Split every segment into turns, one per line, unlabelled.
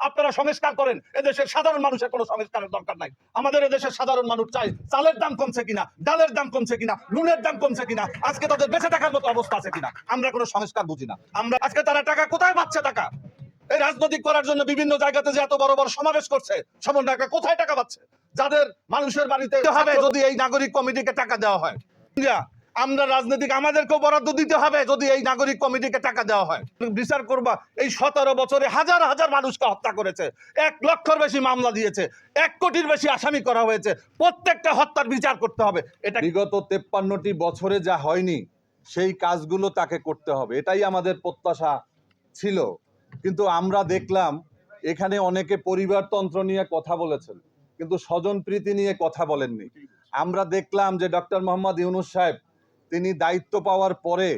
আপনারা সংস্কার করেন। এদেশের সাধারণ মানুষের কোনো সংস্কারের দরকার নাই। আমাদের এদেশের সাধারণ মানুষ চায় চালের দাম কমছে কিনা, ডালের দাম কমছে কিনা, নুনের দাম কমছে কিনা, আজকে তাদের বেঁচে থাকার মতো অবস্থা আছে কিনা। আমরা কোনো সংস্কার বুঝি না। আমরা আজকে তারা টাকা কোথায় পাচ্ছে? টাকা এই রাজনৈতিক করার জন্য বিভিন্ন জায়গাতে যে এত বড় বড় সমাবেশ করছে, সমন্বয়করা কোথায় টাকা পাচ্ছে? যাদের মানুষের বাড়িতে হবে যদি এই নাগরিক কমিটিকে টাকা দেওয়া হয়। আমরা রাজনৈতিক আমাদেরকেও বরাদ্দ দিতে হবে যদি এই নাগরিক কমিটিকে টাকা দেওয়া হয়। বিচার করবা এই 17 বছরে হাজার হাজার মানুষকে হত্যা করেছে, 1 লক্ষের বেশি মামলা দিয়েছে, 1 কোটির বেশি আসামি করা হয়েছে। প্রত্যেকটা হত্যার বিচার করতে হবে। এটা
বিগত 53টি বছরে যা হয়নি সেই কাজগুলো তাকে করতে হবে, এটাই আমাদের প্রত্যাশা ছিল। কিন্তু আমরা দেখলাম এখানে অনেকে পরিবারতন্ত্র নিয়ে কথা বলেছেন, কিন্তু স্বজনপ্রীতি নিয়ে কথা বলেননি। আমরা দেখলাম যে ডক্টর মোহাম্মদ ইউনূস সাহেব তিনি দায়িত্ব পাওয়ার পরে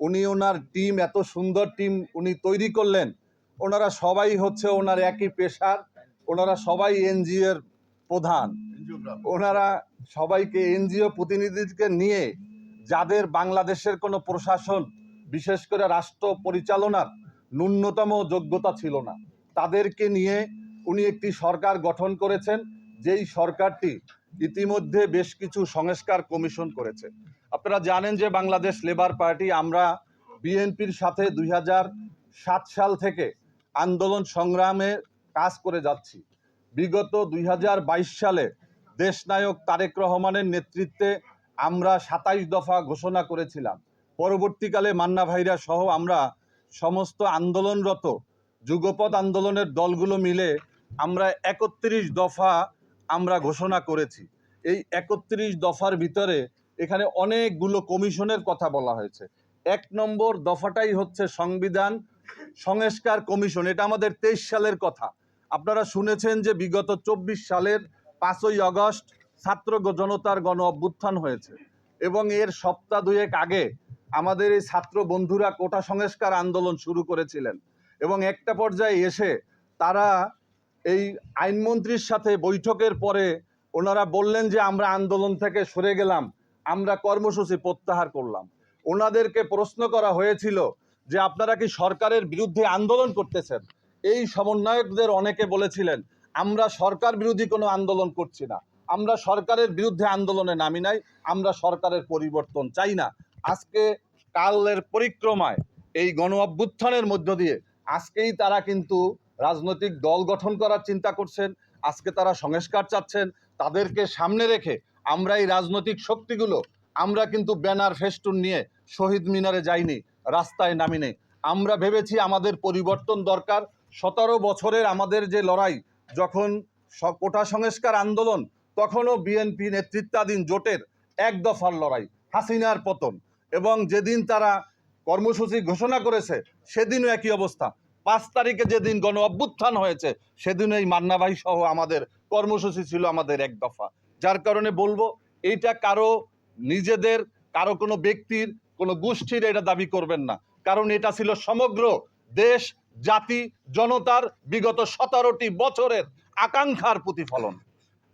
উনি ওনার টিম, এত সুন্দর টিম উনি তৈরি করলেন। ওনারা সবাই হচ্ছে ওনার একই পেশার, ওনারা সবাই এনজিওর প্রধান, ওনারা সবাইকে এনজিও প্রতিনিধিকে নিয়ে যাদের বাংলাদেশের কোনো প্রশাসন বিশেষ করে রাষ্ট্র পরিচালনার ন্যূনতম যোগ্যতা ছিল না, তাদেরকে নিয়ে উনি একটি সরকার গঠন করেছেন, যেই সরকারটি ইতিমধ্যে বেশ কিছু সংস্কার কমিশন করেছে। আপনারা জানেন যে বাংলাদেশ লেবার পার্টি আমরা বিএনপির সাথে 2007 সাল থেকে আন্দোলন সংগ্রামে কাজ করে যাচ্ছি। বিগত 2022 সালে দেশনায়ক তারেক রহমানের নেতৃত্বে আমরা 27 দফা ঘোষণা করেছিলাম। পরবর্তীকালে মান্না ভাইরা সহ আমরা সমস্ত আন্দোলনরত যুগপৎ আন্দোলনের দলগুলো মিলে আমরা 31 দফা আমরা ঘোষণা করেছি। এই 31 দফার ভিতরে এখানে অনেকগুলো কমিশনের কথা বলা হয়েছে। 1 নম্বর দফাটাই হচ্ছে সংবিধান সংস্কার কমিশন। এটা আমাদের 23 সালের কথা। আপনারা শুনেছেন যে বিগত 24 সালের 5ই আগস্ট ছাত্র জনতার গণ অভ্যুত্থান হয়েছে এবং এর সপ্তাহ দুয়েক আগে আমাদের এই ছাত্র বন্ধুরা কোটা সংস্কার আন্দোলন শুরু করেছিলেন এবং একটা পর্যায়ে এসে তারা এই আইনমন্ত্রীর সাথে বৈঠকের পরে ওনারা বললেন যে আমরা আন্দোলন থেকে সরে গেলাম, আমরা কর্মসূচি প্রত্যাহার করলাম। ওনাদেরকে প্রশ্ন করা হয়েছিল যে আপনারা কি সরকারের বিরুদ্ধে আন্দোলন করতেছেন? এই সমন্বয়কদের অনেকে বলেছিলেন আমরা সরকার বিরোধী কোনো আন্দোলন করছি না, আমরা সরকারের বিরুদ্ধে আন্দোলনে নামি নাই, আমরা সরকারের পরিবর্তন চাই না। আজকে কালের পরিক্রমায় এই গণ অভ্যুত্থানের মধ্য দিয়ে আজকেই তারা কিন্তু রাজনৈতিক দল গঠন করার চিন্তা করছেন, আজকে তারা সংস্কার চাচ্ছেন। তাদেরকে সামনে রেখে আমরা এই রাজনৈতিক শক্তিগুলো আমরা কিন্তু ব্যানার ফেস্টুন নিয়ে শহীদ মিনারে যাইনি, রাস্তায় নামিনি। আমরা ভেবেছি আমাদের পরিবর্তন দরকার। 17 বছরের আমাদের যে লড়াই, যখন কোটা সংস্কার আন্দোলন তখনও বিএনপি নেতৃত্বাধীন জোটের 1 দফার লড়াই, হাসিনার পতন, এবং যেদিন তারা কর্মসূচি ঘোষণা করেছে সেদিনও একই অবস্থা। 5 তারিখে যেদিন গণ অভ্যুত্থান হয়েছে সেদিন এই মান্না ভাই সহ আমাদের কর্মসূচি ছিল আমাদের 1 দফা। যার কারণে বলবো এইটা কারো নিজেদের, কারো কোনো ব্যক্তির, কোনো গোষ্ঠীর এটা দাবি করবেন না, কারণ এটা ছিল সমগ্র দেশ জাতি জনতার বিগত 17টি বছরের আকাঙ্ক্ষার প্রতিফলন।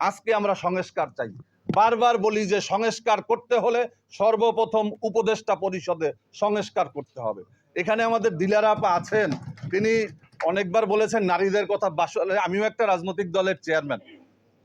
আজকে আমরা সংস্কার চাই। বারবার বলি যে সংস্কার করতে হলে সর্বপ্রথম উপদেষ্টা পরিষদে সংস্কার করতে হবে। এখানে আমাদের দিলারা আপা আছেন, তিনি অনেকবার বলেছেন নারীদের কথা। আসলে আমিও একটা রাজনৈতিক দলের চেয়ারম্যান,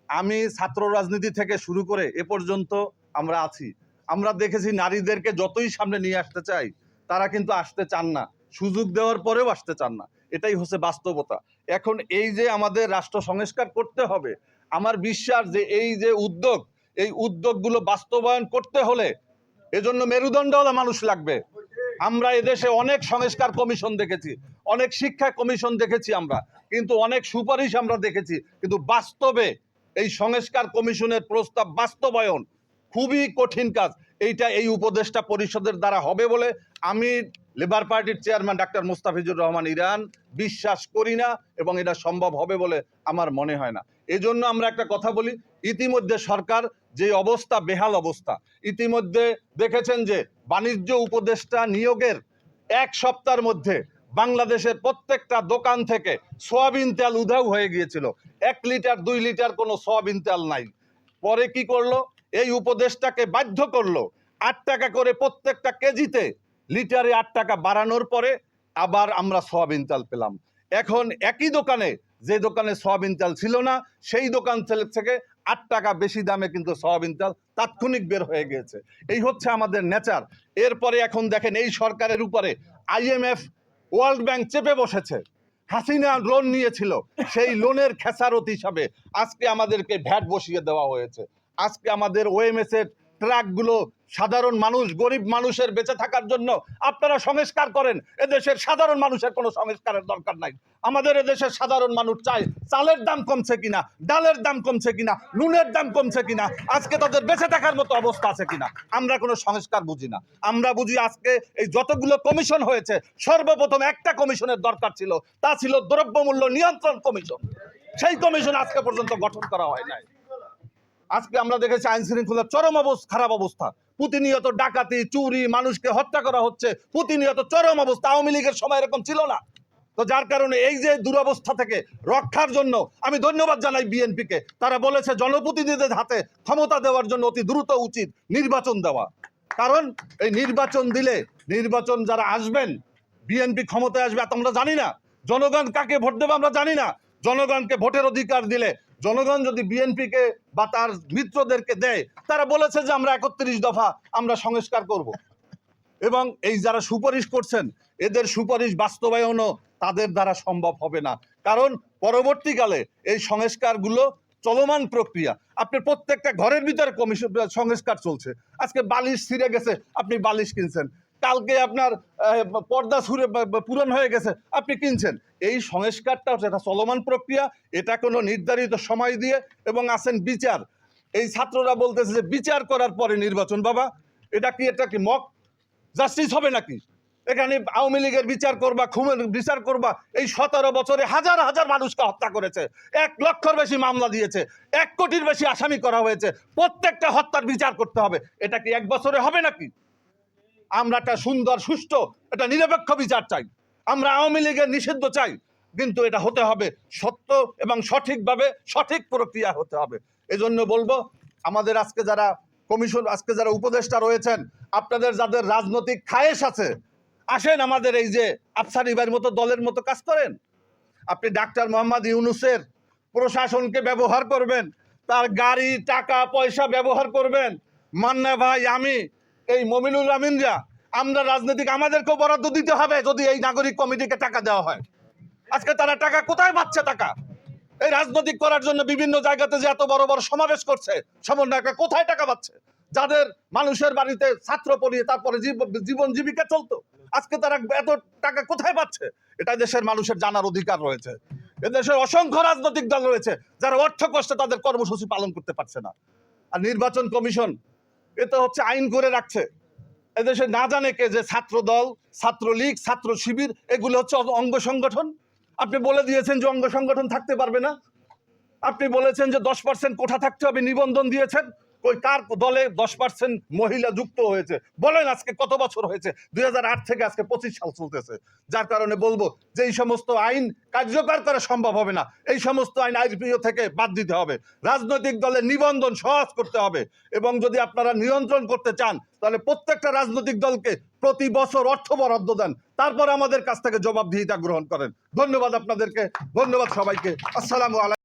আমি ছাত্র রাজনীতি থেকে শুরু করে এ পর্যন্ত আমরা আছি। আমরা দেখেছি নারীদেরকে যতই সামনে নিয়ে আসতে চাই তারা কিন্তু আসতে চান না, সুযোগ দেওয়ার পরেও আসতে চান না। এটাই হচ্ছে বাস্তবতা। এখন এই যে আমাদের রাষ্ট্র সংস্কার করতে হবে, আমার বিশ্বাস যে এই যে উদ্যোগ, এই উদ্যোগগুলো বাস্তবায়ন করতে হলে এজন্য মেরুদণ্ডওয়ালা মানুষ লাগবে। আমরা এদেশে অনেক সংস্কার কমিশন দেখেছি, অনেক শিক্ষা কমিশন দেখেছি আমরা, কিন্তু অনেক সুপারিশ আমরা দেখেছি, কিন্তু বাস্তবে এই সংস্কার কমিশনের প্রস্তাব বাস্তবায়ন খুবই কঠিন কাজ। এইটা এই উপদেষ্টা পরিষদের দ্বারা হবে বলে আমি লেবার পার্টির chairman doctor Mustafizur Rahman Iran বিশ্বাস করি না, এবং এটা সম্ভব হবে বলে আমার মনে হয় না। এজন্য আমরা একটা কথা বলি, ইতিমধ্যে সরকার যে অবস্থা, বেহাল অবস্থা, ইতিমধ্যে দেখেছেন যে বাণিজ্য উপদেষ্টা নিয়োগের 1 সপ্তাহের মধ্যে বাংলাদেশের প্রত্যেকটা দোকান থেকে সয়াবিন তেল উধাও হয়ে গিয়েছিল। 1 লিটার 2 লিটার কোনো সয়াবিন তেল নাই। পরে কি করলো, এই উপদেষ্টাকে বাধ্য করলো 8 টাকা করে প্রত্যেকটা কেজিতে, লিটারে 8 টাকা বাড়ানোর পরে আবার আমরা সয়াবিন তেল পেলাম। এখন একই দোকানে যে দোকানে সয়াবিন তেল ছিল না সেই দোকান থেকে 8 টাকা বেশি দামে কিন্তু সয়াবিন তেল তাৎক্ষণিক বের হয়ে গিয়েছে। এই হচ্ছে আমাদের নেচার। এরপরে এখন দেখেন এই সরকারের উপরে IMF, ওয়ার্ল্ড ব্যাংক চেপে বসেছে। হাসিনা লোন নিয়েছিল, সেই লোনের খেসারত হিসাবে আজকে আমাদেরকে ভ্যাট বসিয়ে দেওয়া হয়েছে। আজকে আমাদের OMS এর ট্রাকগুলো সাধারণ মানুষ, গরিব মানুষের বেঁচে থাকার জন্য আপনারা সংস্কার করেন। এদেশের সাধারণ মানুষের কোনো সংস্কারের দরকার নাই। আমাদের এদেশের সাধারণ মানুষ চায় চালের দাম কমছে কিনা, ডালের দাম কমছে কিনা, নুনের দাম কমছে কিনা, আজকে তাদের বেঁচে থাকার মতো অবস্থা আছে কিনা। আমরা কোনো সংস্কার বুঝি না। আমরা বুঝি আজকে এই যতগুলো কমিশন হয়েছে, সর্বপ্রথম একটা কমিশনের দরকার ছিল, তা ছিল দ্রব্যমূল্য নিয়ন্ত্রণ কমিশন। সেই কমিশন আজকে পর্যন্ত গঠন করা হয় নাই। আজকে আমরা দেখেছি আইন শৃঙ্খলার চরম খারাপ অবস্থা, প্রতিনিয়ত ডাকাতি, চুরি, মানুষকে হত্যা করা হচ্ছে, প্রতিনিয়ত চরম অবস্থা। আওয়ামী লীগের সময় এরকম ছিল না। তো যার কারণে এই যে দুরবস্থা থেকে রক্ষার জন্য আমি ধন্যবাদ জানাই বিএনপিকে। তারা বলেছে জনপ্রতিনিধিদের হাতে ক্ষমতা দেওয়ার জন্য অতি দ্রুত উচিত নির্বাচন দেওয়া। কারণ এই নির্বাচন দিলে, নির্বাচন যারা আসবেন, বিএনপি ক্ষমতায় আসবে তা আমরা জানি না, জনগণ কাকে ভোট দেবে আমরা জানি না। জনগণকে ভোটের অধিকার দিলে, জনগণ যদি বিএনপিকে বা তার মিত্রদেরকে দেয়, তারা বলেছে যে আমরা 31 দফা আমরা সংস্কার করব। এবং এই যারা সুপারিশ করছেন, এদের সুপারিশ বাস্তবায়নও তাদের দ্বারা সম্ভব হবে না। কারণ পরবর্তীকালে এই সংস্কারগুলো চলমান প্রক্রিয়া। আপনি প্রত্যেকটা ঘরের ভিতরে কমিশন সংস্কার চলছে। আজকে বালিশ ছিঁড়ে গেছে, আপনি বালিশ কিনছেন। কালকে আপনার পর্দা ছুঁড়ে পূরণ হয়ে গেছে, আপনি কিনছেন। এই সংস্কারটা হচ্ছে একটা চলমান প্রক্রিয়া। এটা কোনো নির্ধারিত সময় দিয়ে, এবং আছেন বিচার। এই ছাত্ররা বলতেছে যে বিচার করার পরে নির্বাচন। বাবা, এটা কি মক জাস্টিস হবে নাকি? এখানে আওয়ামী লীগের বিচার করবা, খুনের বিচার করবা? এই 17 বছরে হাজার হাজার মানুষকে হত্যা করেছে, 1 লক্ষের বেশি মামলা দিয়েছে, 1 কোটির বেশি আসামি করা হয়েছে। প্রত্যেকটা হত্যার বিচার করতে হবে। এটা কি 1 বছরে হবে নাকি? আমরা একটা সুন্দর, সুষ্ঠু, একটা নিরপেক্ষ বিচার চাই। আমরা আওয়ামী লীগের নিষিদ্ধ চাই, কিন্তু এটা হতে হবে সত্য এবং সঠিকভাবে, সঠিক প্রক্রিয়া হতে হবে। এজন্য বলবো, আমাদের আজকে যারা কমিশন, আজকে যারা উপদেষ্টা রয়েছেন, আপনাদের যাদের রাজনৈতিক খায়েশ আছে, আসেন আমাদের এই যে আফসারি ভাইয়ের মতো দলের মতো কাজ করেন। আপনি ডাক্তার মোহাম্মদ ইউনূসের প্রশাসনকে ব্যবহার করবেন, তার গাড়ি, টাকা পয়সা ব্যবহার করবেন। মান্না ভাই, আমি, এই মমিনুল আমিনরা, আমরা রাজনৈতিক, আমাদেরকেও বরাদ্দ দিতে হবে যদি এই নাগরিক কমিটিকে টাকা দেওয়া হয়। আজকে তারা টাকা কোথায় পাচ্ছে? টাকা এই রাজনৈতিক করার জন্য বিভিন্ন জায়গাতে যে এত বড় বড় সমাবেশ করছে, সমন্বয়করা কোথায় টাকা পাচ্ছে? যাদের মানুষের বাড়িতে ছাত্র পড়িয়ে তারপরে জীবন জীবিকা চলতো, আজকে তারা এত টাকা কোথায় পাচ্ছে? এটা দেশের মানুষের জানার অধিকার রয়েছে। এদেশের অসংখ্য রাজনৈতিক দল রয়েছে যারা অর্থ কষ্টে তাদের কর্মসূচি পালন করতে পারছে না। আর নির্বাচন কমিশন এটা হচ্ছে আইন করে রাখছে। এদেশে না জানে কে যে ছাত্র দল, ছাত্রলীগ, ছাত্র শিবির এগুলো হচ্ছে অঙ্গ সংগঠন। আপনি বলে দিয়েছেন যে অঙ্গ সংগঠন থাকতে পারবে না। আপনি বলেছেন যে 10% কোঠা থাকতে হবে, নিবন্ধন দিয়েছেন। ওই কার দলে 10% মহিলা যুক্ত হয়েছে? বলেন আজকে কত বছর হয়েছে? 2008 থেকে আজকে 25 সাল চলতেছে। যার কারণে বলবো যে এই সমস্ত আইন কার্যকর করা সম্ভব হবে না। এই সমস্ত আইন আইপিও থেকে বাদ দিতে হবে। রাজনৈতিক দলের নিবন্ধন সহজ করতে হবে। এবং যদি আপনারা নিয়ন্ত্রণ করতে চান, তাহলে প্রত্যেকটা রাজনৈতিক দলকে প্রতি বছর অর্থ বরাদ্দ দেন, তারপর আমাদের কাছ থেকে জবাবদিহিতা গ্রহণ করেন। ধন্যবাদ আপনাদেরকে, ধন্যবাদ সবাইকে। আসসালামু আলাইকুম।